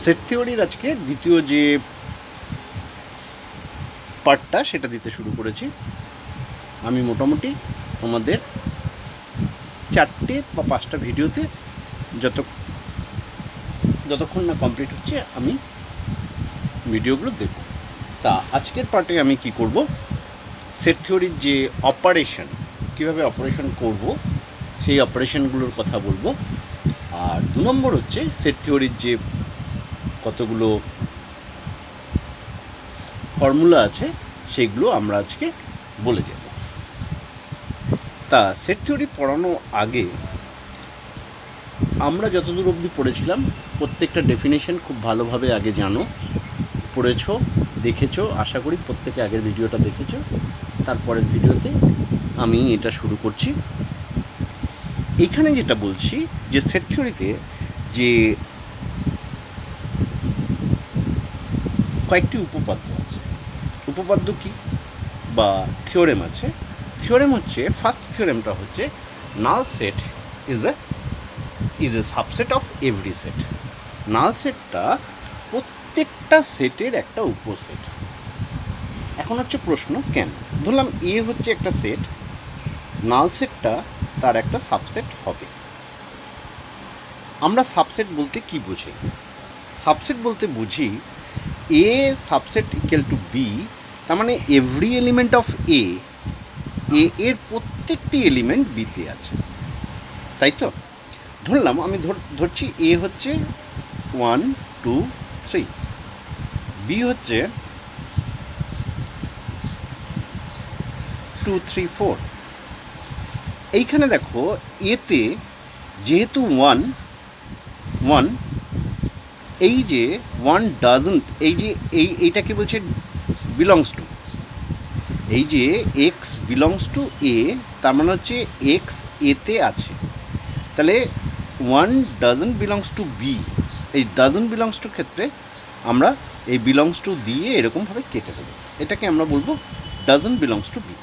Set থিওরির আজকে দ্বিতীয় যে পার্টটা সেটা দিতে শুরু করেছি। আমি মোটামুটি তোমাদের 4টে বা 5টা ভিডিওতে যতক্ষণ না কমপ্লিট হচ্ছে আমি ভিডিওগুলো দেব। তা আজকের পার্টে আমি কি করব, সেট থিওরির যে অপারেশন, কীভাবে অপারেশন করব সেই অপারেশনগুলোর কথা বলবো। আর 2 নম্বর হচ্ছে সেট থিওরির যে কতগুলো ফর্মুলা আছে সেগুলো আমরা আজকে বলে যাব। তা সেট থিওরি পড়ানো আগে আমরা যতদূর অবধি পড়েছিলাম প্রত্যেকটা ডেফিনেশন খুব ভালোভাবে আগে জানো, পড়েছো, দেখেছো, আশা করি প্রত্যেকে আগের ভিডিওটা দেখেছো। তারপরের ভিডিওতে আমি এটা শুরু করছি। এখানে যেটা বলছি যে সেট থিওরিতে যে কয়েকটি উপপাদ্য আছে, উপপাদ্য কি বা থিওরেম আছে। থিওরেম হচ্ছে, ফার্স্ট থিওরেমটা হচ্ছে null set is a subset of every set. Null সেটটা প্রত্যেকটা সেটের একটা উপসেট। এখন হচ্ছে প্রশ্ন কেন, ধরলাম এ হচ্ছে একটা সেট, নাল সেটটা তার একটা সাবসেট হবে। আমরা সাবসেট বলতে কি বুঝি? সাবসেট বলতে বুঝি এ সাবসেট ইকুয়াল টু বি, তার মানে এভরি এলিমেন্ট অফ এ এর প্রত্যেকটি এলিমেন্ট বিতে আছে, তাই তো? ধরলাম আমি ধরছি এ হচ্ছে 1 2 3, বি হচ্ছে 2 3 4। এইখানে দেখো এতে যেহেতু 1 1, এই যে 1 ডাজন্ট, এই যে এইটাকে বলছে বিলংস টু, এই যে এক্স বিলংস টু এ, তার মানে হচ্ছে এক্স এতে আছে। তাহলে 1 ডাজন্ট বিলংস টু বি, এই ডাজন্ট বিলংস টু ক্ষেত্রে আমরা এই বিলংস টু দিয়ে এরকমভাবে কেটে দেবো, এটাকে আমরা বলবো ডাজন্ট বিলংস টু বি।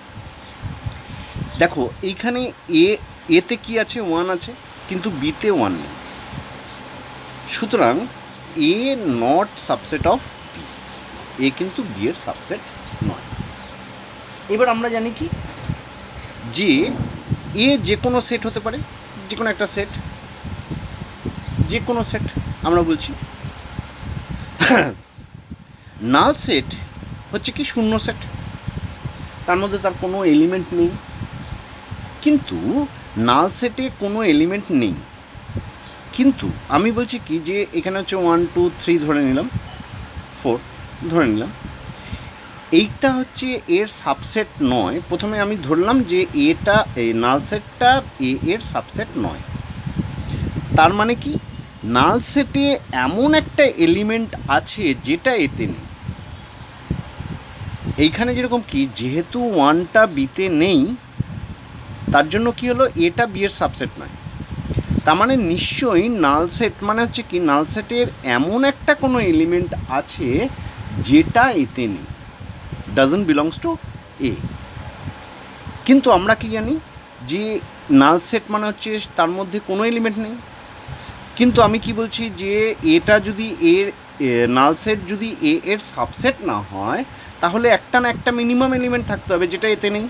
দেখো এইখানে এতে কি আছে, 1 আছে, কিন্তু বিতে 1 নেই, সুতরাং এ নট সাবসেট অফ বি, এ কিন্তু বি এর সাবসেট নয়। এবার আমরা জানি কি যে এ যে কোনো সেট হতে পারে, যে কোনো একটা সেট, যে কোনো সেট আমরা বলছি। নাল সেট হচ্ছে কি শূন্য সেট, তার মধ্যে তার কোনো এলিমেন্ট নেই। কিন্তু নাল সেটে কোনো এলিমেন্ট নেই, কিন্তু আমি বলছি কি যে এখানে হচ্ছে 1 2 3 ধরে নিলাম, 4 ধরে নিলাম, এইটা হচ্ছে এর সাবসেট নয়। প্রথমে আমি ধরলাম যে এটা এই নাল সেটটা এর সাবসেট নয়, তার মানে কি নাল সেটে এমন একটা এলিমেন্ট আছে যেটা এতে নেই। এইখানে যেরকম কি যেহেতু 1টা বিতে নেই, তার জন্য কি হলো, এটা বি এর সাবসেট নয়। তার মানে নিশ্চয়ই নাল সেট মানে হচ্ছে কি নাল সেটের এমন একটা কোনো এলিমেন্ট আছে যেটা এতে নেই, ডাজন্ট বিলংস টু এ। কিন্তু আমরা কি জানি যে নাল সেট মানে হচ্ছে তার মধ্যে কোনো এলিমেন্ট নেই। কিন্তু আমি কি বলছি যে এটা যদি এর নাল সেট যদি এ এর সাবসেট না হয়, তাহলে একটা না একটা মিনিমাম এলিমেন্ট থাকতে হবে যেটা এতে নেই।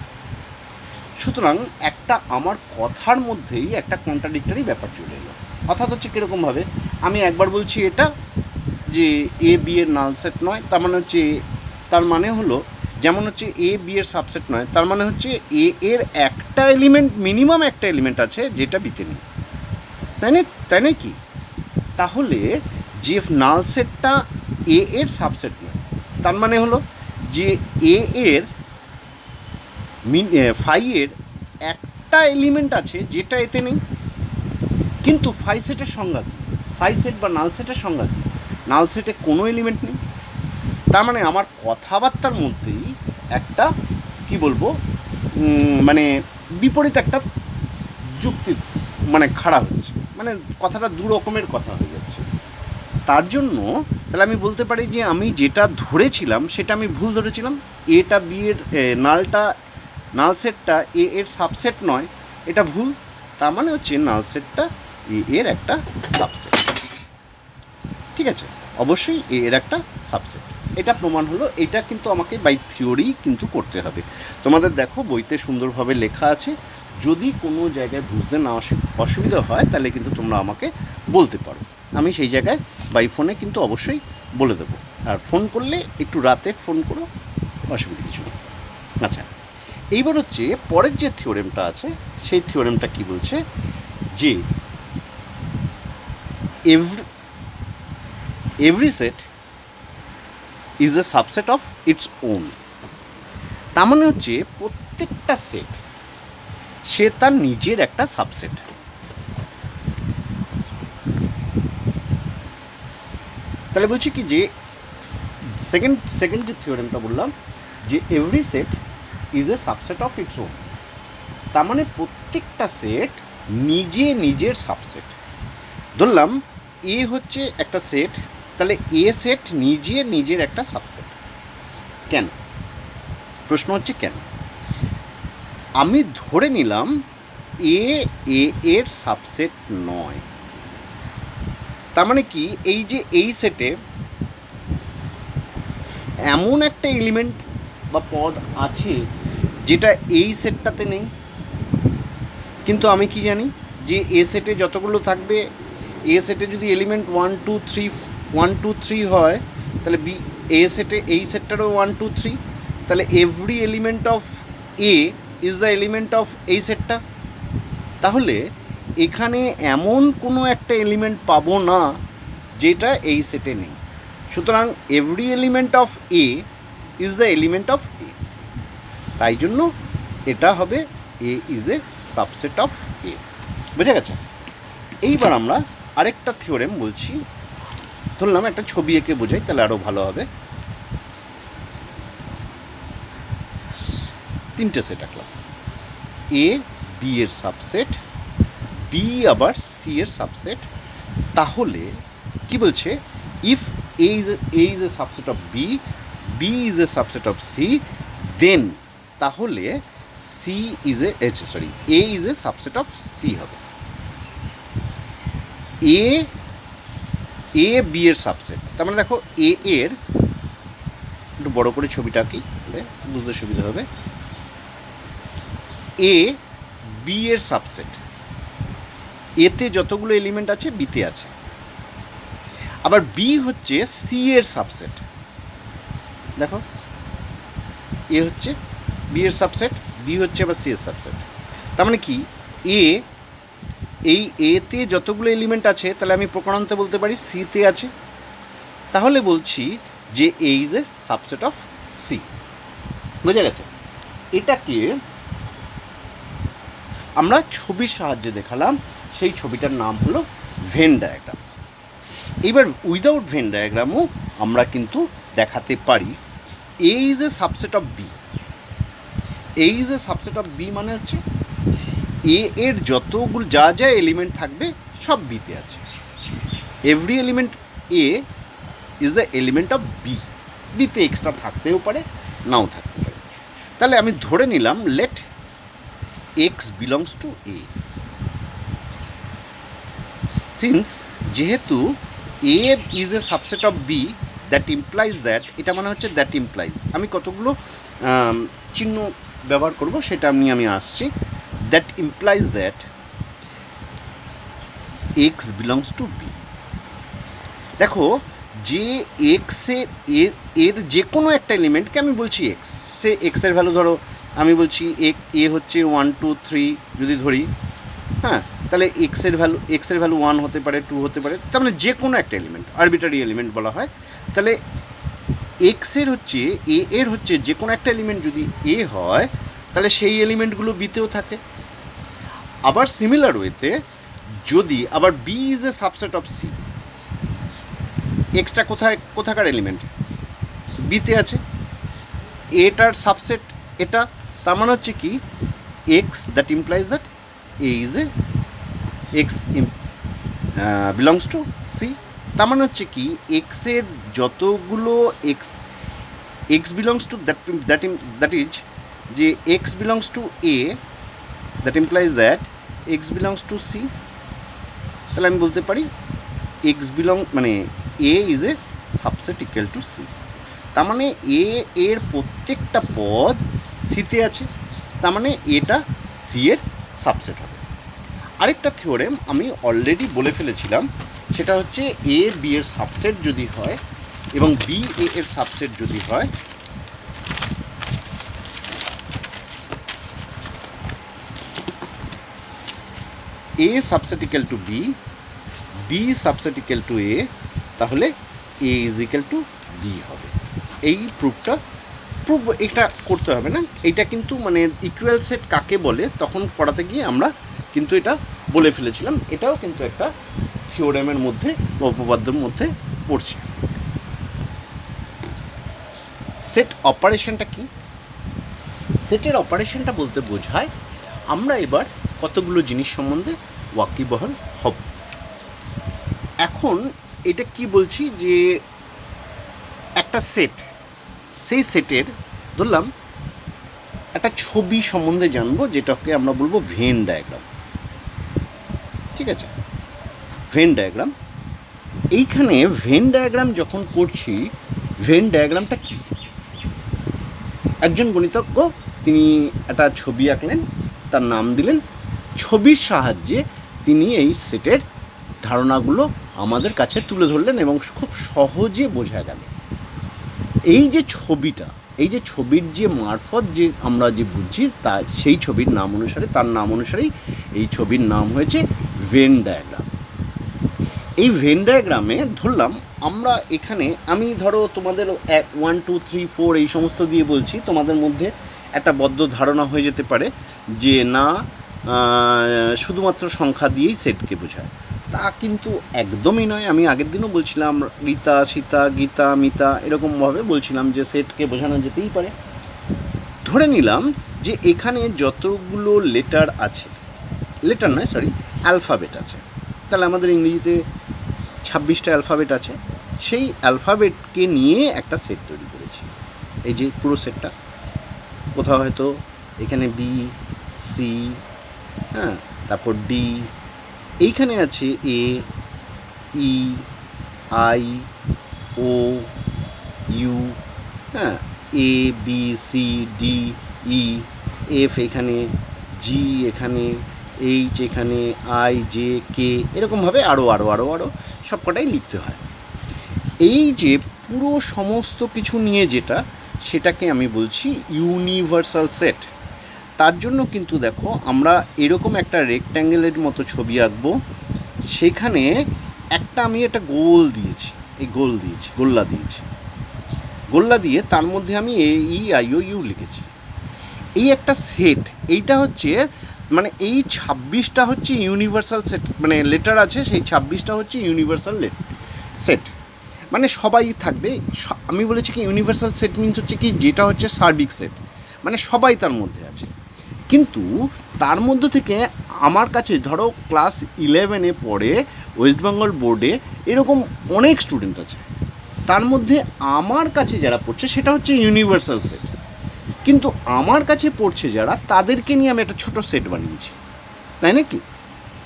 সুতরাং একটা আমার কথার মধ্যেই একটা কন্ট্রাডিক্টরি ব্যাপার চলে এলো। অর্থাৎ হচ্ছে কীরকমভাবে, আমি একবার বলছি এটা যে এ বি এর নাল সেট নয়, তার মানে হচ্ছে, তার মানে হলো যেমন হচ্ছে এ বি এর সাবসেট নয়, তার মানে হচ্ছে এ এর একটা এলিমেন্ট, মিনিমাম একটা এলিমেন্ট আছে যেটা বিতে নেই, তাই না কি? তাহলে যে নাল সেটটা এ এর সাবসেট নয়, তার মানে হলো যে এ এর ফাই এর একটা এলিমেন্ট আছে যেটা এতে নেই। কিন্তু ফাই সেটের সংজ্ঞা কী, ফাই সেট বা নাল সেটের সংজ্ঞা কী? নাল সেটে কোনো এলিমেন্ট নেই। তার মানে আমার কথাবার্তার মধ্যেই একটা কি বলবো, মানে বিপরীত একটা যুক্তি মানে খাড়া হচ্ছে, মানে কথাটা দু রকমের কথা হয়ে যাচ্ছে। তার জন্য তাহলে আমি বলতে পারি যে আমি যেটা ধরেছিলাম সেটা আমি ভুল ধরেছিলাম। এটা বি এর নাল সেটটা এ এর সাবসেট নয়, এটা ভুল। তার মানে হচ্ছে নাল সেটটা এ এর একটা সাবসেট। ঠিক আছে, অবশ্যই এর একটা সাবসেট। এটা প্রমাণ হলো। এটা কিন্তু আমাকে বাই থিওরি কিন্তু করতে হবে। তোমাদের দেখো বইতে সুন্দরভাবে লেখা আছে, যদি কোনো জায়গায় বুঝতে না অসুবিধা হয় তাহলে কিন্তু তোমরা আমাকে বলতে পারো, আমি সেই জায়গায় বাই ফোনে কিন্তু অবশ্যই বলে দেবো। আর ফোন করলে একটু রাতে ফোন করো, অসুবিধা কিছু নেই। আচ্ছা, এইবার হচ্ছে পরের যে থিওরেমটা আছে, সেই থিওরেমটা কি বলছে যে every set is the subset of its own. তার মানে হচ্ছে প্রত্যেকটা সেট সে তার নিজের একটা সাবসেট। তাহলে বলছি কি যে সেকেন্ড যে থিওরেমটা বললাম যে every set is a subset of its own, তার মানে প্রত্যেকটা সেট নিজে নিজের সাবসেট। ধরলাম এ হচ্ছে একটা সেট, তাহলে এ সেট নিজে নিজের একটা সাবসেট। কেন? প্রশ্ন হচ্ছে কেন? আমি ধরে নিলাম এ এর সাবসেট নয়। তার মানে কি এই যে এই সেটে এমন একটা এলিমেন্ট বা পদ আছে যেটা এই সেটটাতে নেই। কিন্তু আমি কি জানি যে এ সেটে যতগুলো থাকবে, এ সেটে যদি এলিমেন্ট 1 2 3 হয়, তাহলে বি এ সেটে এই সেটটারও 1 2 3, তাহলে every element of A is the element of এই সেটটা। তাহলে এখানে এমন কোনো একটা এলিমেন্ট পাবো না যেটা এই সেটে নেই। সুতরাং every element of A is the element of A, তাই জন্য এটা হবে A is a subset of A. বুঝে গেছে? এইবার আমরা আরেকটা থিওরেম বলছি। ধরলাম একটা ছবি এঁকে বোঝাই, তাহলে আরও ভালো হবে। তিনটে সেট আঁকলাম, এ বি এর সাবসেট, বি আবার সি এর সাবসেট। তাহলে কি বলছে, if A is a subset of B, B is a subset of C, then তাহলে C is A is a subset of C হবে। এ বি এর সাবসেট, তার মানে দেখো এ এর, একটু বড় করে ছবিটা কি বুঝতে সুবিধা হবে। এ বি এর সাবসেট, এতে যতগুলো এলিমেন্ট আছে বিতে আছে। আবার বি হচ্ছে সি এর সাবসেট। দেখো এ হচ্ছে বি এর সাবসেট, বি হচ্ছে আবার সি এর সাবসেট। তার মানে কি এই এতে যতগুলো এলিমেন্ট আছে, তাহলে আমি প্রকারান্তে বলতে পারি সিতে আছে। তাহলে বলছি যে A is a subset of C. বোঝা গেছে? এটাকে আমরা ছবির সাহায্যে দেখালাম, সেই ছবিটার নাম হলো ভেন ডায়াগ্রাম। এবার উইদাউট ভেন ডায়াগ্রামও আমরা কিন্তু দেখাতে পারি A is a subset of B. A is a subset of B মানে হচ্ছে এ এর যতগুলো যা যা এলিমেন্ট থাকবে সব বিতে আছে। Every element A is the element of B. বিতে এক্সট্রা থাকতেও পারে, নাও থাকতে পারে। তাহলে আমি ধরে নিলাম let X belongs to A. Since যেহেতু A is a subset of B, that implies that, এটা মানে হচ্ছে দ্যাট ইমপ্লাইজ, আমি কতগুলো চিহ্ন ব্যবহার করব সেটা আমি আসছি। That implies that x belongs to B. দেখো যে এক্সে এর যে কোনো একটা এলিমেন্টকে আমি বলছি এক্স, সে এক্সের ভ্যালু ধরো আমি বলছি এ হচ্ছে 1 2 3 যদি ধরি, হ্যাঁ, তাহলে এক্সের ভ্যালু 1 হতে পারে, 2 হতে পারে, তার মানে যে কোনো একটা এলিমেন্ট, আরবিটারি এলিমেন্ট বলা হয়। তাহলে এক্সের হচ্ছে এর হচ্ছে যে কোনো একটা এলিমেন্ট যদি এ হয়, তাহলে সেই এলিমেন্টগুলো বিতেও থাকে। আবার সিমিলার ওয়েতে যদি আবার B is a subset of C, extra কোথাকার এলিমেন্ট? বিতে আছে, এটার সাবসেট এটা, তার মানে হচ্ছে কি X, that implies that A is a X belongs to C. তার মানে হচ্ছে কি এক্সের যতগুলো X belongs to that is যে X belongs to A, that implies that x belongs to C. তাহলে আমি বলতে পারি এক্স মানে A is a subset equal to C. তার মানে এ এর প্রত্যেকটা পদ সিতে আছে, তার মানে এটা সি এর সাবসেট হবে। আরেকটা থিওরেম আমি অলরেডি বলে ফেলেছিলাম, সেটা হচ্ছে এ বি এর সাবসেট যদি হয় এবং বি এ এর সাবসেট যদি হয়, A subset equal to B, B subset equal to A, তাহলে A is equal to B হবে। এই প্রুফ এটা করতে হবে না, এটা কিন্তু মানে ইকুয়াল সেট কাকে বলে তখন পড়াতে গিয়ে আমরা কিন্তু এটা বলে ফেলেছিলাম। এটাও কিন্তু একটা থিওরেমের মধ্যে বা উপপাদ্যের মধ্যে পড়ছে। সেট অপারেশনটা কি? সেটের অপারেশনটা বলতে বোঝায় আমরা এবার কতগুলো জিনিস সম্বন্ধে ওয়াকিবহাল হব। এখন এটা কি বলছি যে একটা সেট, সেই সেটের ধরলাম একটা ছবি সম্বন্ধে জানবো, যেটাকে আমরা বলবো ভেন ডায়াগ্রাম। ঠিক আছে, ভেন ডায়াগ্রাম। এইখানে ভেন ডায়াগ্রাম যখন করছি, ভেন ডায়াগ্রামটা কি? একজন গণিতজ্ঞ তিনি একটা ছবি আঁকলেন, তার নাম দিলেন, ছবির সাহায্যে তিনি এই সেটের ধারণাগুলো আমাদের কাছে তুলে ধরলেন এবং খুব সহজে বোঝা গেল। এই যে ছবিটা, এই যে ছবির যে মারফত যে আমরা যে বুঝছি, তা সেই ছবির নাম অনুসারে, তার নাম অনুসারেই এই ছবির নাম হয়েছে ভেন ডায়াগ্রাম। এই ভেন ডায়াগ্রামে ধরলাম আমরা এখানে, আমি ধরো তোমাদের 1 2 3 4 এই সমস্ত দিয়ে বলছি, তোমাদের মধ্যে একটা বদ্ধ ধারণা হয়ে যেতে পারে যে না শুধুমাত্র সংখ্যা দিয়েই সেটকে বোঝায়। তা কিন্তু একদমই নয়। আমি আগের দিনও বলছিলাম রীতা, সীতা, গীতা, মিতা এরকমভাবে বলছিলাম যে সেটকে বোঝানো যেতেই পারে। ধরে নিলাম যে এখানে যতগুলো লেটার আছে, লেটার নয় সরি অ্যালফাবেট আছে, তাহলে আমাদের ইংরেজিতে 26টা অ্যালফাবেট আছে। সেই অ্যালফাবেটকে নিয়ে একটা সেট তৈরি করেছি। এই যে পুরো সেটটা, কোথাও হয়তো এখানে বি, সি, হ্যাঁ, তারপর ডি, এইখানে আছে এ, ই, আই, ও, ইউ, হ্যাঁ, এ, বি, সি, ডি, ই, এফ এখানে, জি এখানে, এইচ এখানে, আই, জে, কে, এরকমভাবে আরও আরও আরও আরও সবকটাই লিখতে হয়। এই যে পুরো সমস্ত কিছু নিয়ে যেটা, সেটাকে আমি বলছি ইউনিভার্সাল সেট। তার জন্য কিন্তু দেখো আমরা এরকম একটা রেক্ট্যাঙ্গেলের মতো ছবি আঁকবো, সেখানে একটা আমি একটা গোল দিয়েছি, এই গোল্লা দিয়ে তার মধ্যে আমি এ, ই, আই, ও, ইউ লিখেছি। এই একটা সেট, এইটা হচ্ছে মানে এই 26টা হচ্ছে ইউনিভার্সাল সেট, মানে লেটার আছে, সেই 26টা হচ্ছে ইউনিভার্সাল সেট, মানে সবাই থাকবে। আমি বলেছি কি ইউনিভার্সাল সেট মিনস হচ্ছে কি, যেটা হচ্ছে সার্বিক সেট, মানে সবাই তার মধ্যে আছে। কিন্তু তার মধ্যে থেকে আমার কাছে ধরো ক্লাস 11-এ পড়ে ওয়েস্ট বেঙ্গল বোর্ডে এরকম অনেক স্টুডেন্ট আছে, তার মধ্যে আমার কাছে যারা পড়ছে সেটা হচ্ছে ইউনিভার্সাল সেট, কিন্তু আমার কাছে পড়ছে যারা, তাদেরকে নিয়ে আমি একটা ছোটো সেট বানিয়েছি, তাই নাকি?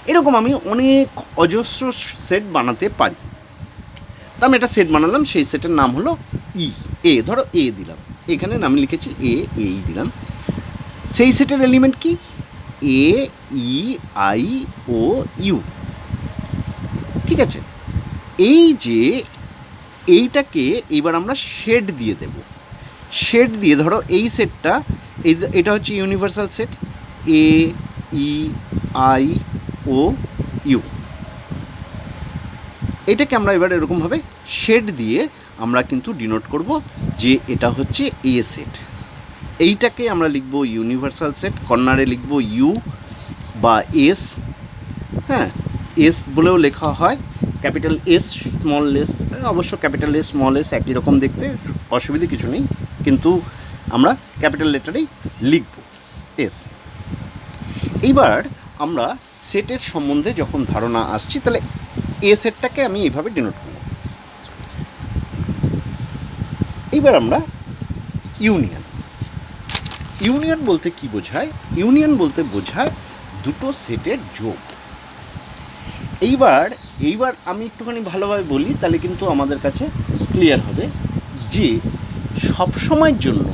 এরকম আমি অনেক অজস্র সেট বানাতে পারি। তা আমি একটা সেট বানালাম, সেই সেটের নাম হলো ই, এ, ধরো এ দিলাম, এখানে নাম লিখেছি এ, এই দিলাম। সেই সেটের এলিমেন্ট কি? এ, ই, আই, ও, ইউ। ঠিক আছে, এই যে এইটাকে এবার আমরা শেড দিয়ে দেব। শেড দিয়ে ধরো এই সেটটা, এটা হচ্ছে universal set a, e, i, o, u. এটাকে আমরা এবার এরকমভাবে শেড দিয়ে আমরা কিন্তু ডিনোট করব যে এটা হচ্ছে এ সেট। এইটাকে আমরা লিখব ইউনিভার্সাল সেট, কর্নারে লিখব ইউ বা এস, হ্যাঁ, এস বলেও লেখা হয়, ক্যাপিটাল এস স্মল এস, অবশ্য ক্যাপিটাল এস স্মল এস একই রকম দেখতে, অসুবিধে কিছু নেই, কিন্তু আমরা ক্যাপিটাল লেটারেই লিখব এস। এইবার আমরা সেটের সম্বন্ধে যখন ধারণা আসছি, তাহলে এ সেটটাকে আমি এইভাবে ডিনোট করব। এইবার আমরা ইউনিয়ন বলতে কি বোঝায়? ইউনিয়ন বলতে বোঝায় দুটো সেটের যোগ। এইবার এইবার আমি একটুখানি ভালোভাবে বলি, তাহলে কিন্তু আমাদের কাছে ক্লিয়ার হবে যে সব সময়ের জন্য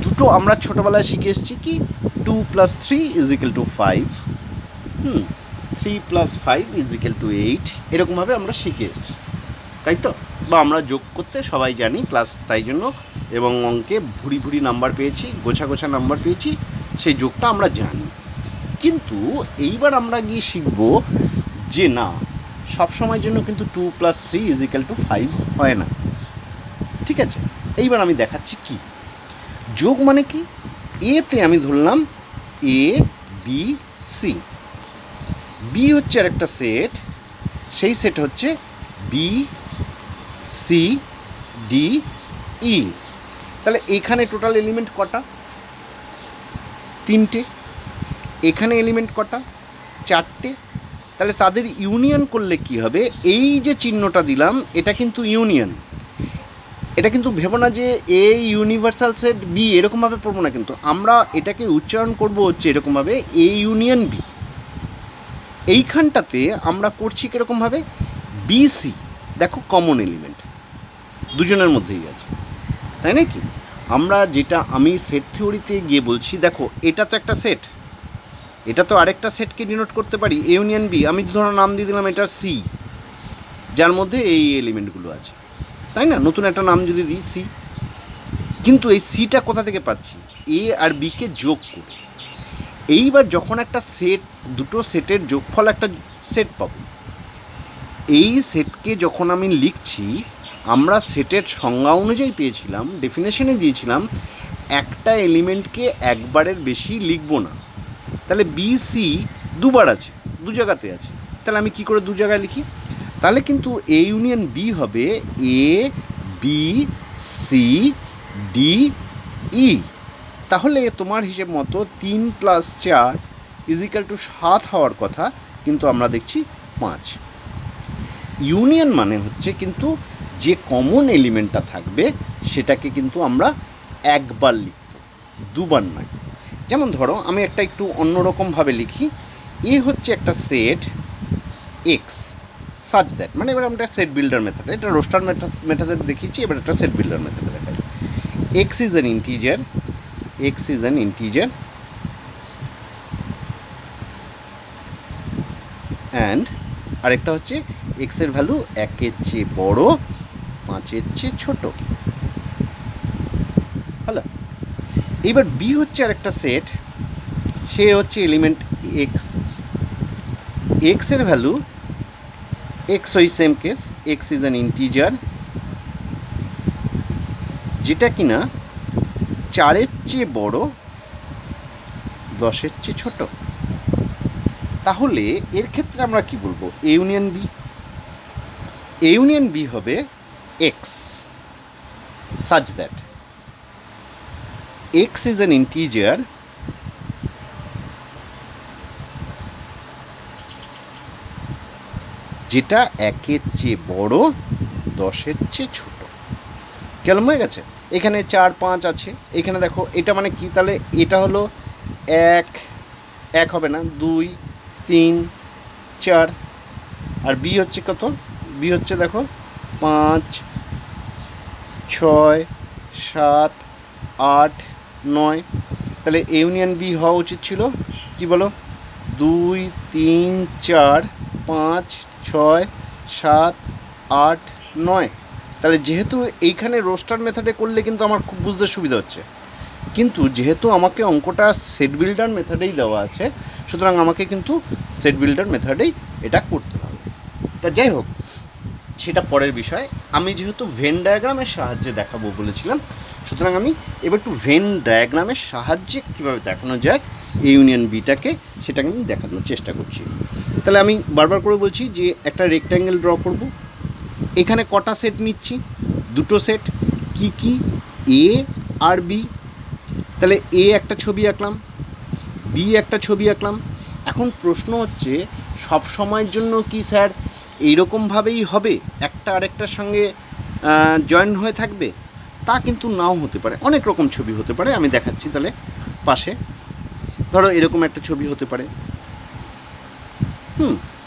দুটো আমরা ছোটোবেলায় শিখে এসেছি কি 2 + 3 = 5, 3 + 5 = 8, এরকমভাবে আমরা শিখে এসেছি, তাই তো? বা আমরা যোগ করতে সবাই জানি ক্লাস, তাই জন্য, এবং অঙ্কে ভুরি ভুরি নাম্বার পেয়েছি, গোছা গোছা নাম্বার পেয়েছি, সেই যোগটা আমরা জানি। কিন্তু এইবার আমরা গিয়ে শিখব যে না, সব সময়ের জন্য কিন্তু 2 + 3 = 5 হয় না, ঠিক আছে? এইবার আমি দেখাচ্ছি কি যোগ মানে কি। এতে আমি ধরলাম এ বি সি, বি হচ্ছে আর একটা সেট, সেই সেট হচ্ছে বি সি ডি ই। তাহলে এখানে টোটাল এলিমেন্ট কটা? 3টে। এখানে এলিমেন্ট কটা? 4টে। তাহলে তাদের ইউনিয়ন করলে কি হবে? এই যে চিহ্নটা দিলাম এটা কিন্তু ইউনিয়ন, এটা কিন্তু ভেবো না যে এ ইউনিভার্সাল সেট বি, এরকমভাবে পড়বো না, কিন্তু আমরা এটাকে উচ্চারণ করব হচ্ছে এরকমভাবে এ ইউনিয়ন বি। এইখানটাতে আমরা করছি কীরকমভাবে? বিসি, দেখো কমন এলিমেন্ট দুজনের মধ্যেই আছে, তাই নাকি? আমরা যেটা আমি সেট থিওরিতে গিয়ে বলছি, দেখো এটা তো একটা সেট, এটা তো আরেকটা সেটকে ডিনোট করতে পারি এ ইউনিয়ন বি। আমি ধরো নাম দিয়ে দিলাম এটা সি, যার মধ্যে এই এলিমেন্টগুলো আছে, তাই না? নতুন একটা নাম যদি দিই সি, কিন্তু এই সিটা কোথা থেকে পাচ্ছি? এ আর বিকে যোগ করে। এইবার যখন একটা সেট, দুটো সেটের যোগফল একটা সেট পাবো, এই সেটকে যখন আমি লিখছি, আমরা সেটের সংজ্ঞা অনুযায়ী পেয়েছিলাম, ডেফিনেশনে দিয়েছিলাম একটা এলিমেন্টকে একবারের বেশি লিখব না। তাহলে বি সি দুবার আছে, দু জায়গাতে আছে, তাহলে আমি কি করে দু জায়গায় লিখি? তাহলে কিন্তু এ ইউনিয়ন বি হবে A B C D E. তাহলে তোমার হিসেব মতো 3 + 4 = 7 হওয়ার কথা, কিন্তু আমরা দেখছি 5। ইউনিয়ন মানে হচ্ছে কিন্তু যে কমন এলিমেন্টটা থাকবে সেটাকে কিন্তু আমরা একবার লিখব, দুবার নয়। যেমন ধরো আমি একটা একটু অন্যরকমভাবে লিখি, এ হচ্ছে একটা সেট এক্স সাচ দ্যাট, মানে এবার আমরা সেট বিল্ডার মেথড, এটা রোস্টার মেথডে দেখিয়েছি, এবার একটা সেট বিল্ডার মেথডে দেখাই। X is an integer, x is an integer and আরেকটা হচ্ছে এক্সের ভ্যালু 1-এর চেয়ে বড়, 5-এর চেয়ে ছোট, হলো। এবার বি হচ্ছে আরেকটা সেট, সে হচ্ছে এলিমেন্ট এক্স, এক্সের ভ্যালু এক্স, ওই same case, x is an integer যেটা কিনা 4-এর চেয়ে বড়, 10-এর চেয়ে ছোট। তাহলে এর ক্ষেত্রে আমরা কি বলবো? A union B, A union B হবে x such that x is an integer যেটা 1-এর চেয়ে বড়, 10-এর চেয়ে ছোট। কেমন হয়ে গেছে? এখানে 4 5 আছে, এখানে দেখো এটা মানে কি? তাহলে এটা হলো 1, 1 হবে না, 2 3 4, আর বি হচ্ছে কত? বি হচ্ছে দেখো 5 6 7 8 9। তাহলে এ ইউনিয়ন বি হওয়া উচিত ছিল কি বলো? 2 3 4 5 6 7 8 9। তাহলে যেহেতু এইখানে রোস্টার মেথডে করলে কিন্তু আমার খুব বুঝতে সুবিধা হচ্ছে, কিন্তু যেহেতু আমাকে অঙ্কটা সেট বিল্ডার মেথডেই দেওয়া আছে, সুতরাং আমাকে কিন্তু সেট বিল্ডার মেথডেই এটা করতে হবে। তা যাই হোক, সেটা পরের বিষয়। আমি যেহেতু ভেন ডায়াগ্রামের সাহায্যে দেখাবো বলেছিলাম, সুতরাং আমি এবার একটু ভেন ডায়াগ্রামের সাহায্যে কীভাবে দেখানো যায় এ ইউনিয়ন বিটাকে, সেটাকে আমি দেখানোর চেষ্টা করছি। তাহলে আমি বারবার করে বলছি যে একটা রেক্ট্যাঙ্গেল ড্র করব। এখানে কটা সেট নিচ্ছি? দুটো সেট। কি কি? এ আর বি। তাহলে এ একটা ছবি আঁকলাম, বি একটা ছবি আঁকলাম। এখন প্রশ্ন হচ্ছে, সব সময়ের জন্য কি স্যার এইরকমভাবেই হবে, একটা আরেকটার সঙ্গে জয়েন হয়ে থাকবে? তা কিন্তু নাও হতে পারে, অনেক রকম ছবি হতে পারে। আমি দেখাচ্ছি তাহলে পাশে। ধরো এরকম একটা ছবি হতে পারে,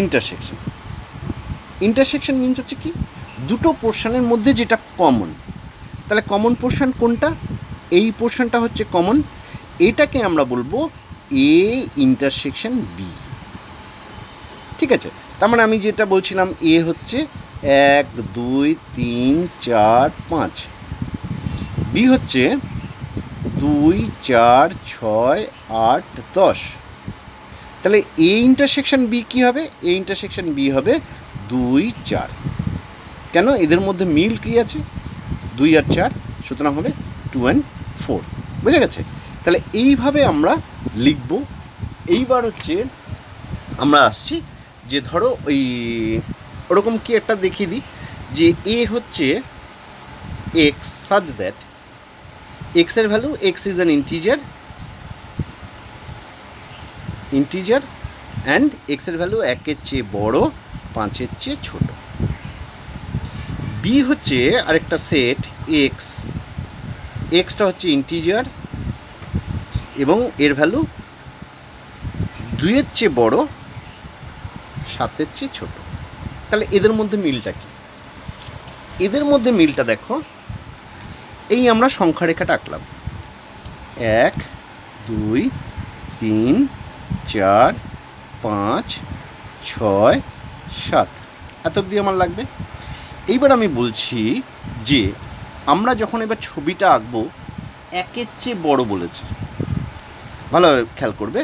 ইন্টারসেকশন। ইন্টারসেকশন মিনস হচ্ছে কি, দুটো পোর্শনের মধ্যে যেটা কমন। তাহলে কমন পোর্শন কোনটা? এই পোর্শনটা হচ্ছে কমন, এটাকে আমরা বলবো এ ইন্টারসেকশন বি। ঠিক আছে, তার মানে আমি যেটা বলছিলাম এ হচ্ছে 1 2 3 4 5, বি হচ্ছে 2 4 6 8 10। তাহলে এ ইন্টারসেকশন বি কী হবে? এ ইন্টারসেকশন বি হবে 2 4। কেন? এদের মধ্যে মিল কী আছে? 2 আর 4, সুতরাং হবে 2 and 4। বুঝে গেছে? তাহলে এইভাবে আমরা লিখব। এইবার হচ্ছে আমরা আসছি যে ধরো ওই ওরকম কি একটা দেখিয়ে দিই যে এ হচ্ছে এক্স সাচ দ্যাট এক্সের value, x is an integer and এক্সের ভ্যালু 1-এর চেয়ে বড়, 5-এর চেয়ে ছোট। বি হচ্ছে আরেকটা সেট এক্স, এক্সটা হচ্ছে ইন্টিজার এবং এর ভ্যালু 2-এর চেয়ে বড়, 7-এর চেয়ে ছোট। তাহলে এদের মধ্যে মিলটা কি? এদের মধ্যে মিলটা দেখো, এই আমরা সংখ্যা রেখাটা আঁকলাম 1 2 3 4 5 6 7, এত অবধি আমার লাগবে। এইবার আমি বলছি যে আমরা যখন এবার ছবিটা আঁকবো 1-এর চেয়ে বড় বলেছে, ভালোভাবে খেয়াল করবে।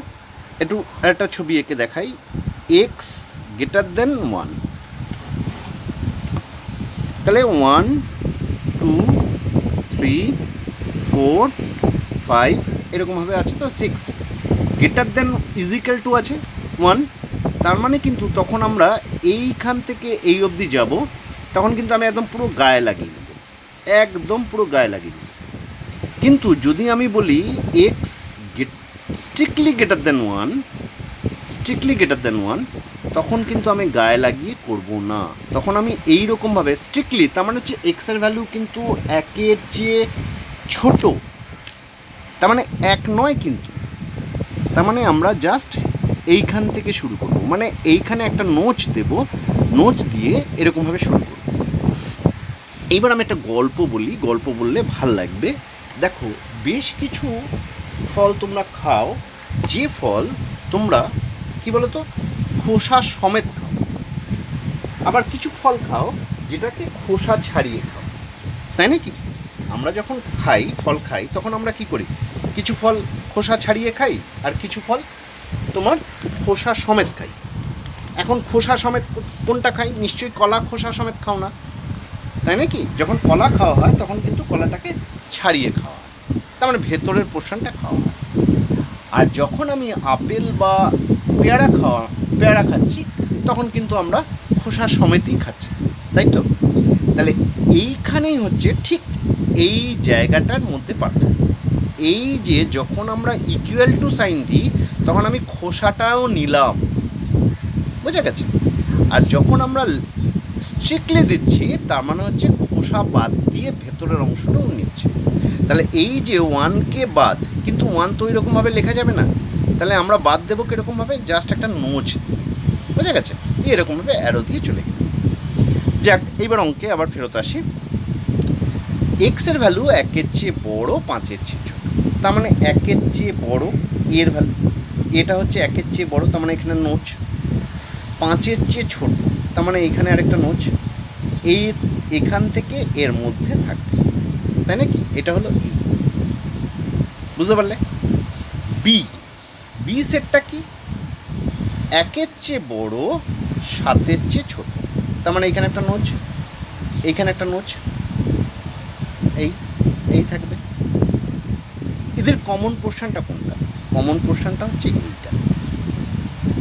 একটু একটা ছবি এঁকে দেখাই, এক্স গ্রেটার দেন 1। তাহলে 1 2 3 4 5 এরকমভাবে আছে, তো 6 গ্রেটার দেন ইজিক্যাল টু আছে 1। তার মানে কিন্তু তখন আমরা এইখান থেকে এই অবধি যাব, তখন কিন্তু আমি একদম পুরো গায়ে লাগিয়ে নেব, একদম পুরো গায়ে লাগিয়ে নেব। কিন্তু যদি আমি বলি এক্স স্ট্রিক্টলি গ্রেটার দেন 1, তখন কিন্তু আমি গায়ে লাগিয়ে করব না। তখন আমি এই রকমভাবে স্ট্রিক্টলি, তার মানে হচ্ছে এক্সের ভ্যালু কিন্তু 1-এর চেয়ে ছোট, তার মানে 1 নয় কিন্তু। তার মানে আমরা জাস্ট এইখান থেকে শুরু করব, মানে এইখানে একটা নোচ দেব, নোচ দিয়ে এরকমভাবে শুরু করব। এইবার আমি একটা গল্প বলি, গল্প বললে ভাল লাগবে। দেখো, বেশ কিছু ফল তোমরা খাও, যে ফল তোমরা কী বলো তো খোসা সমেত খাও, আবার কিছু ফল খাও যেটাকে খোসা ছাড়িয়ে খাও, তাই নাকি? আমরা যখন ফল খাই তখন আমরা কি করি? কিছু ফল খোসা ছাড়িয়ে খাই আর কিছু ফল তোমার খোসা সমেত খাই। এখন খোসা সমেত কোনটা খাই? নিশ্চয়ই কলা খোসা সমেত খাও না, তাই নাকি? যখন কলা খাওয়া হয় তখন কিন্তু কলাটাকে ছাড়িয়ে খাওয়া হয়, তার মানে ভেতরের পোর্শনটা খাওয়া হয়। আর যখন আমি আপেল বা পেয়ারা খাচ্ছি তখন কিন্তু আমরা খোসা সমেতই খাচ্ছি, তাই তো? তাহলে এইখানেই হচ্ছে ঠিক এই জায়গাটার মধ্যে পার্থক্য। এই যে যখন আমরা ইকুয়াল টু সাইন দিই তখন আমি খোসাটাও নিলাম, বোঝা গেছে? আর যখন আমরা স্ট্রিক্টলি দিচ্ছি তার মানে হচ্ছে খোসা বাদ দিয়ে ভেতরের অংশটাও নিচ্ছে। তাহলে এই যে 1কে বাদ, কিন্তু 1 তো ওইরকমভাবে লেখা যাবে না, তাহলে আমরা বাদ দেবো কীরকমভাবে? জাস্ট একটা নোচ দিয়ে, বোঝা গেছে? দিয়ে এরকমভাবে অ্যারো দিয়ে চলে গেল। যাক, এইবার অঙ্কে আবার ফেরত আসি। এক্সের ভ্যালু 1-এর চেয়ে বড়, 5-এর চেয়ে ছোট, তার মানে 1-এর চেয়ে বড় এর ভ্যালু, এটা হচ্ছে 1-এর চেয়ে বড়, তার মানে এখানে নোচ। 5-এর চেয়ে ছোট, তার মানে এখানে আরেকটা নোচ। এখান থেকে এর মধ্যে থাকবে, তাই নাকি? এটা হলো ই, বুঝতে পারলে? বি সেটটা কি? 1-এর চেয়ে বড়, 7-এর চেয়ে ছোট, তার মানে এখানে একটা নোচ, এইখানে একটা নোচ, এই থাকবে। এদের কমন পোর্শনটা কোনটা? কমন পোর্শনটা হচ্ছে এইটা।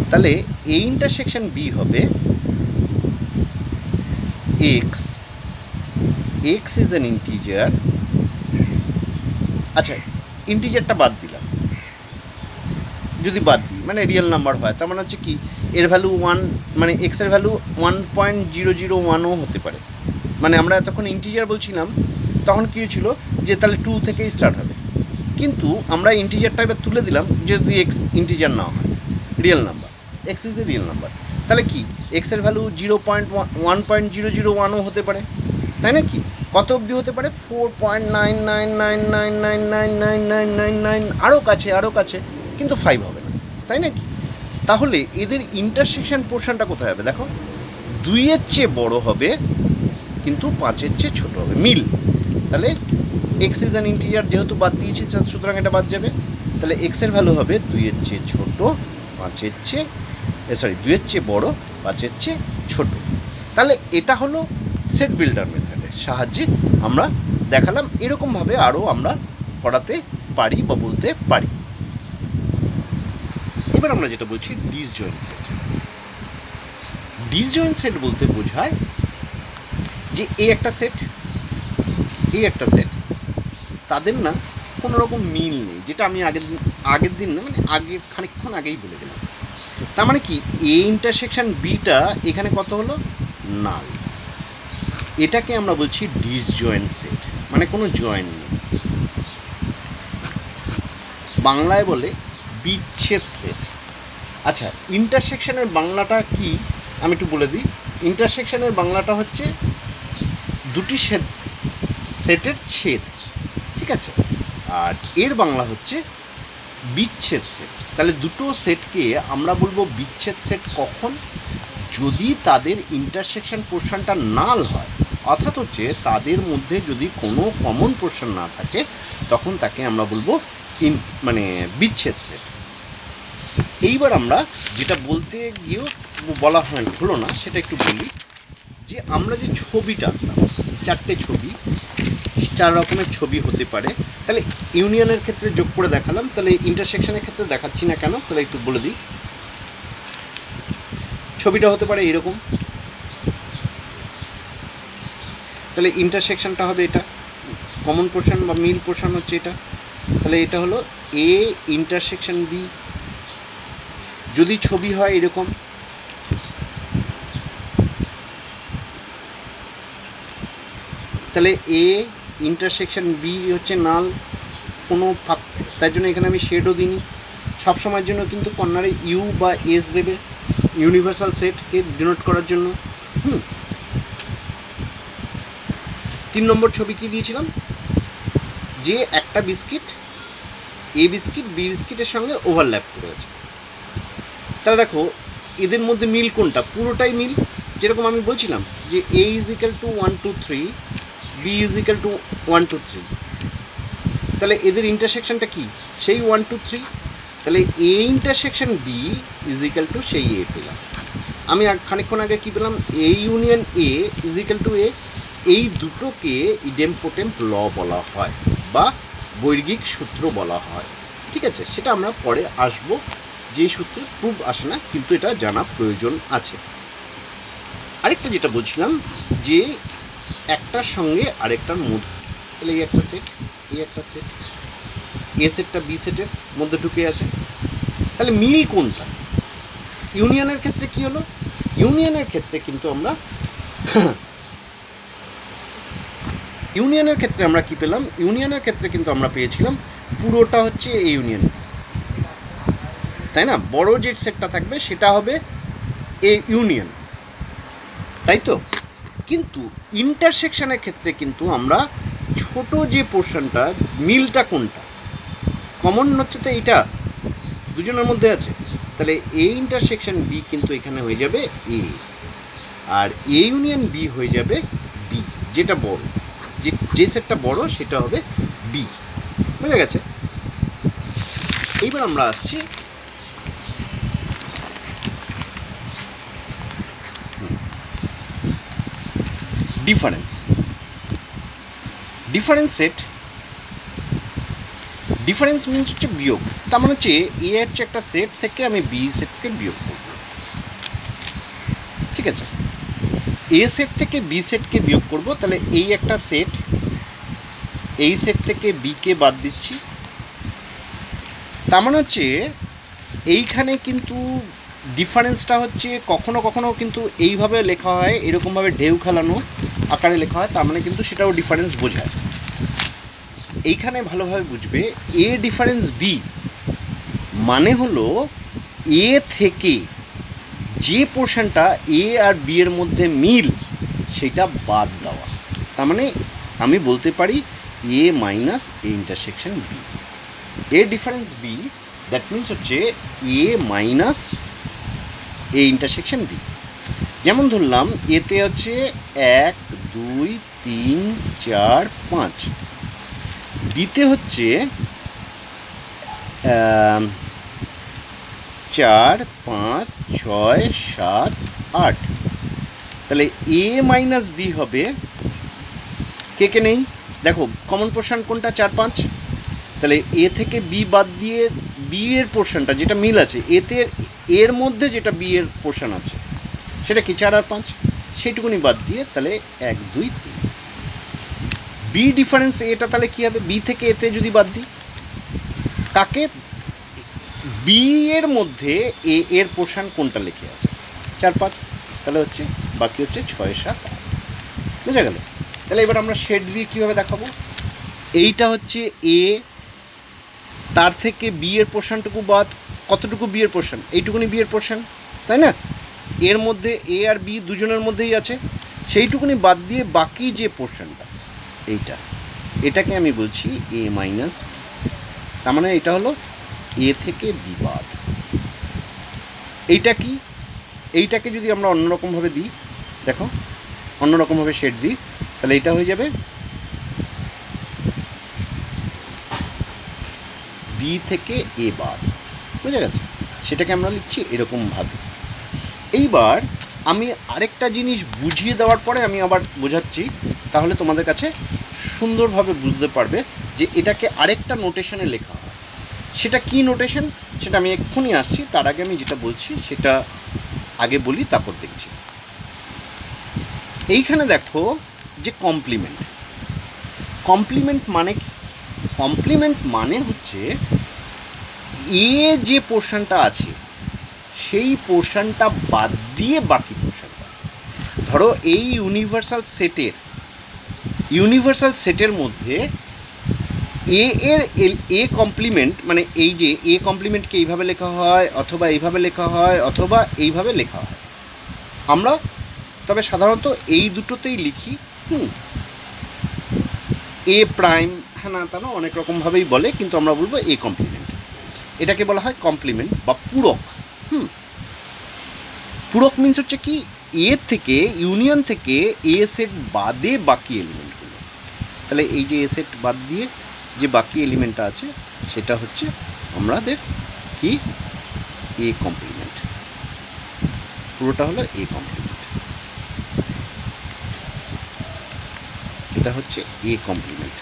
তাহলে এই ইন্টারসেকশন বি হবে এক্স ইজ অ্যান ইন্টিজার। আচ্ছা, ইন্টিজারটা বাদ দিলাম, যদি বাদ দিই মানে রিয়েল নাম্বার হয়, তার মানে হচ্ছে কি এর ভ্যালু 1, মানে এক্সের ভ্যালু 1.001ও হতে পারে। মানে আমরা এতক্ষণ ইন্টিজার বলছিলাম তখন কী হয়েছিল যে তাহলে 2 থেকেই স্টার্ট হবে, কিন্তু আমরা ইন্টিজারটা এবার তুলে দিলাম যদি এক্স ইন্টিজার না হয়, real number, x is a real number. তাহলে কি এক্সের ভ্যালু 0.1.0001ও হতে পারে, তাই না? কি কত অবধি হতে পারে? 4.9999999999 আরও কাছে আরও কাছে, কিন্তু 5 হবে না, তাই না? কি তাহলে এদের ইন্টারসেকশন পোর্শনটা কোথায় হবে? দেখো 2-এর চেয়ে বড় হবে কিন্তু 5-এর চেয়ে ছোটো হবে, মিল। তাহলে এক্স ইজ অ্যান ইন্টিজার, যেহেতু বাদ দিয়েছি সুতরাং এটা বাদ যাবে। তাহলে এক্সের ভ্যালু হবে 2-এর চেয়ে ছোটো 5-এর চেয়ে 2-এর চেয়ে বড় 5-এর চেয়ে ছোটো। তাহলে এটা হলো সেট বিল্ডার মেথডের সাহায্যে আমরা দেখালাম। এরকমভাবে আরও আমরা করাতে পারি বা বলতে পারি। এবার আমরা যেটা বলছি ডিসজয়েন্ট সেট। ডিসজয়েন্ট সেট বলতে বোঝায় যে এই একটা সেট, এই একটা সেট, তাদের না কোনো রকম মিল নেই, যেটা আমি আগের দিন না মানে খানিকক্ষণ আগেই বলে দিলাম। তার মানে কি এ ইন্টারসেকশন বিটা এখানে কত হলো? নাল। এটাকে আমরা বলছি ডিসজয়েন্ট সেট, মানে কোনো জয়েন্ট নেই। বাংলায় বলে বিচ্ছেদ সেট। আচ্ছা, ইন্টারসেকশনের বাংলাটা কি আমি একটু বলে দিই। ইন্টারসেকশনের বাংলাটা হচ্ছে দুটি সেটের ছেদ, ঠিক আছে? আর এর বাংলা হচ্ছে বিচ্ছেদ সেট। তাহলে দুটো সেটকে আমরা বলবো বিচ্ছেদ সেট কখন? যদি তাদের ইন্টারসেকশন পোর্শনটা নাল হয়, অর্থাৎ হচ্ছে তাদের মধ্যে যদি কোনো কমন পোর্শন না থাকে, তখন তাকে আমরা বলবো বিচ্ছেদ সেট। এইবার আমরা যেটা বলতে গিয়েও বলা হলো না, সেটা একটু বলি যে আমরা যে ছবিটা আঁকলাম, 4টে ছবি, 4 রকমের ছবি হতে পারে। তাহলে ইউনিয়নের ক্ষেত্রে যোগ করে দেখালাম, তাহলে ইন্টারসেকশনের ক্ষেত্রে দেখাচ্ছি না কেন? তাহলে একটু বলে দিই। ছবিটা হতে পারে এরকম, তাহলে ইন্টারসেকশনটা হবে এটা, কমন পোর্শন বা মিল পোর্শন হচ্ছে এটা। তাহলে এটা হলো এ ইন্টারসেকশন বি। যদি ছবি হয় এরকম, তাহলে এ ইন্টারসেকশন বি হচ্ছে নাল, কোনো তার জন্য এখানে আমি শেডও দিইনি। সবসময়ের জন্য কিন্তু কর্নারে ইউ বা এস দেবে, ইউনিভার্সাল সেটকে ডিনোট করার জন্য। 3 নম্বর ছবি কি দিয়েছিলাম? যে একটা বিস্কিট, এ বিস্কিট বি বিস্কিটের সঙ্গে ওভারল্যাপ করে আছে। তাহলে দেখো এদের মধ্যে মিল কোনটা? পুরোটাই মিল। যেরকম আমি বলছিলাম যে A is equal to 1 2 3, B is equal to 1 2 3। তাহলে এদের ইন্টারসেকশনটা কি? সেই 1 2 3। তাহলে A intersection B is equal to সেই এ পেলাম। আমি খানিকক্ষণ আগে কী পেলাম? A union A is equal to A. এই দুটোকে ইডেমপোটেম ল বলা হয় বা বৈর্গিক সূত্র বলা হয়, ঠিক আছে? সেটা আমরা পরে আসব, যেই সূত্রে প্রুফ আসে না, কিন্তু এটা জানা প্রয়োজন আছে। আরেকটা যেটা বলছিলাম যে একটার সঙ্গে আরেকটার মধ্যে, তাহলে এই একটা সেট, এই একটা সেট, এ সেটটা বি সেটের মধ্যে ঢুকে আছে। তাহলে মিল কোনটা? ইউনিয়নের ক্ষেত্রে কি হলো? ইউনিয়নের ক্ষেত্রে কিন্তু আমরা কি পেলাম? ইউনিয়নের ক্ষেত্রে কিন্তু আমরা পেয়েছিলাম পুরোটা হচ্ছে এই ইউনিয়ন, তাই না? বড় যে সেটটা থাকবে সেটা হবে এ ইউনিয়ন, তাই তো? কিন্তু ইন্টারসেকশনের ক্ষেত্রে কিন্তু আমরা ছোট যে পোর্শনটা, মিলটা কোনটা? কমন হচ্ছে তো এইটা, দুজনের মধ্যে আছে। তাহলে এ ইন্টারসেকশন বি কিন্তু এখানে হয়ে যাবে এ, আর এ ইউনিয়ন বি হয়ে যাবে বি। যেটা বড়, যে সেটটা বড় সেটা হবে বি। বুঝে গেছে? এইবার আমরা আসছি ডিফারেন্স সেট। ডিফারেন্স মিনস হচ্ছে বিয়োগ। তার মানে হচ্ছে এ হচ্ছে একটা সেট থেকে আমি বি সেটকে বিয়োগ করব, ঠিক আছে? এ সেট থেকে বি সেটকে বিয়োগ করব, তাহলে এই একটা সেট, এই সেট থেকে বিকে বাদ দিচ্ছি। তার মানে হচ্ছে এইখানে কিন্তু ডিফারেন্সটা হচ্ছে কখনো কখনো কিন্তু এইভাবে লেখা হয়, এরকমভাবে ঢেউ খেলানো আকারে লেখা হয়, তার মানে কিন্তু সেটাও ডিফারেন্স বোঝায়। এইখানে ভালোভাবে বুঝবে, এ ডিফারেন্স বি মানে হলো এ থেকে যে পোর্শনটা এ আর বি এর মধ্যে মিল সেটা বাদ দেওয়া। তার মানে আমি বলতে পারি A minus A intersection B, A difference B, that means হচ্ছে A minus A intersection B. যেমন ধরলাম এতে হচ্ছে 1 2 3 4 5, বিতে হচ্ছে 4 5 6 7 8। তাহলে এ মাইনাস বি হবে, কে কে নেই দেখো, কমন পোর্শন কোনটা 4 5, তাহলে এ থেকে বি বাদ দিয়ে বি এর পোর্শনটা যেটা মিল আছে এতে এর মধ্যে যেটা বি এর পোর্শন আছে সেটা কি 4 আর 5, সেইটুকুনি বাদ দিয়ে তাহলে 1 2 3। বি ডিফারেন্স এটা তাহলে কী হবে, বি থেকে এতে যদি বাদ দিই তাকে বি এর মধ্যে এ এর পোর্শন কোনটা লিখে আছে 4 5, তাহলে হচ্ছে বাকি হচ্ছে 6 7 8। বুঝা গেল? তাহলে এবার আমরা শেড দিয়ে কীভাবে দেখাবো, এইটা হচ্ছে এ, তার থেকে বি এর পোর্শনটুকু বাদ, কতটুকু বি এর পোর্শন, এইটুকুনি বি এর পোর্শন, তাই না? এর মধ্যে এ আর বি দুজনের মধ্যেই আছে, সেইটুকুনি বাদ দিয়ে বাকি যে পোর্শনটা এইটা, এটাকে আমি বলছি এ মাইনাস বি। তার মানে এটা হলো এ থেকে বি বাদ। এইটা কি, এইটাকে যদি আমরা অন্যরকমভাবে দিই, দেখো অন্যরকমভাবে শেড দিই, তাহলে এটা হয়ে যাবে বি থেকে এ বাদ। বুঝা গেছে? সেটাকে আমরা লিখছি এরকমভাবে। এইবার আমি আরেকটা জিনিস বুঝিয়ে দেওয়ার পরে আমি আবার বোঝাচ্ছি, তাহলে তোমাদের কাছে সুন্দরভাবে বুঝতে পারবে যে এটাকে আরেকটা নোটেশনে লেখা হয়। সেটা কি নোটেশন সেটা আমি এক্ষুনি আসছি, তার আগে আমি যেটা বলছি সেটা আগে বলি, তারপর দেখছি। এইখানে দেখো যে কমপ্লিমেন্ট, কমপ্লিমেন্ট মানে কি, কমপ্লিমেন্ট মানে হচ্ছে এ যে পোর্শনটা আছে সেই পোর্শনটা বাদ দিয়ে বাকি পোর্শনটা। ধরো এই ইউনিভার্সাল সেটের মধ্যে এ এর এ কমপ্লিমেন্ট, মানে এই যে এ কমপ্লিমেন্টকে এইভাবে লেখা হয় অথবা এইভাবে লেখা হয় অথবা এইভাবে লেখা হয়, আমরা তবে সাধারণত এই দুটোতেই লিখি। এ প্রাইম, হ্যাঁ না তা না অনেক রকমভাবেই বলে, কিন্তু আমরা বলবো এ কমপ্লিমেন্ট। এটাকে বলা হয় কমপ্লিমেন্ট বা পূরক। পূরক মিনস হচ্ছে কি, এ থেকে ইউনিয়ন থেকে এ সেট বাদে বাকি এলিমেন্টগুলো। তাহলে এই যে এ সেট বাদ দিয়ে যে বাকি এলিমেন্টটা আছে সেটা হচ্ছে আমাদের কি এ কমপ্লিমেন্ট, পুরোটা হলো এ কমপ্লিমেন্ট। এটা হচ্ছে এ কমপ্লিমেন্ট।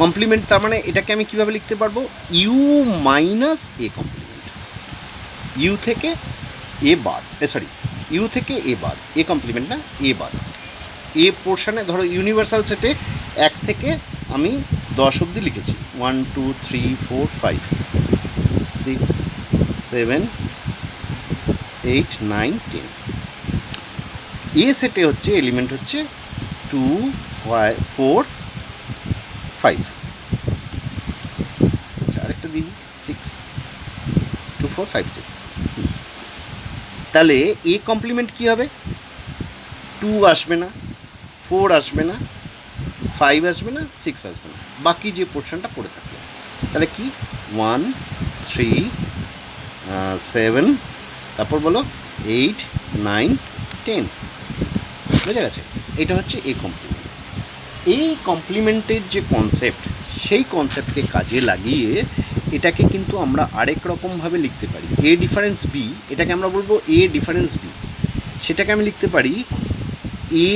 কমপ্লিমেন্ট তার মানে এটাকে আমি কিভাবে লিখতে পারবো, U minus A complement, U থেকে এ বাদ, সরি ইউ থেকে এ বাদ, এ কমপ্লিমেন্ট না এ বাদ। এ পোর্শনে ধরো ইউনিভার্সাল সেটে 1 থেকে আমি 10 অবধি লিখেছি, 1 2 3 4 5 6 7 8 9 10। এ সেটে হচ্ছে এলিমেন্ট হচ্ছে 2 4 5, আচ্ছা আরেকটা দিই 6 2 4 5 6। তাহলে এ কমপ্লিমেন্ট কী হবে, 2 আসবে না, 4 আসবে না, 5 আসবে না, 6 আসবে না, বাকি যে পোর্শনটা পড়ে থাকবে। তাহলে কি 1 3 7, তারপর বলো 8 9 10। বুঝা গেছে? এটা হচ্ছে এ কমপ্লিমেন্ট। এই কমপ্লিমেন্টের যে কনসেপ্ট, সেই কনসেপ্টকে কাজে লাগিয়ে এটাকে কিন্তু আমরা আরেক রকমভাবে লিখতে পারি। এ ডিফারেন্স বি, এটাকে আমরা বলবো এ ডিফারেন্স বি, সেটাকে আমি লিখতে পারি এ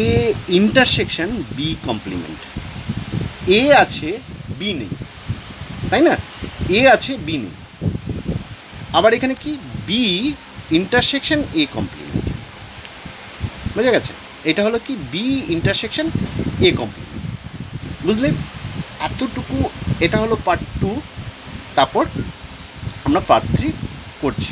ইন্টারসেকশন বি কমপ্লিমেন্ট। এ আছে বি নেই, তাই না? এ আছে বি নেই, আবার এখানে কি বি ইন্টারসেকশন এ কমপ্লিমেন্ট। বুঝা গেছে? এটা হলো কি বি ইন্টারসেকশন এ কমপ্লিমেন্ট। বুঝলে? এতটুকু এটা হলো পার্ট 2, তারপর আমরা পার্ট 3 করছি।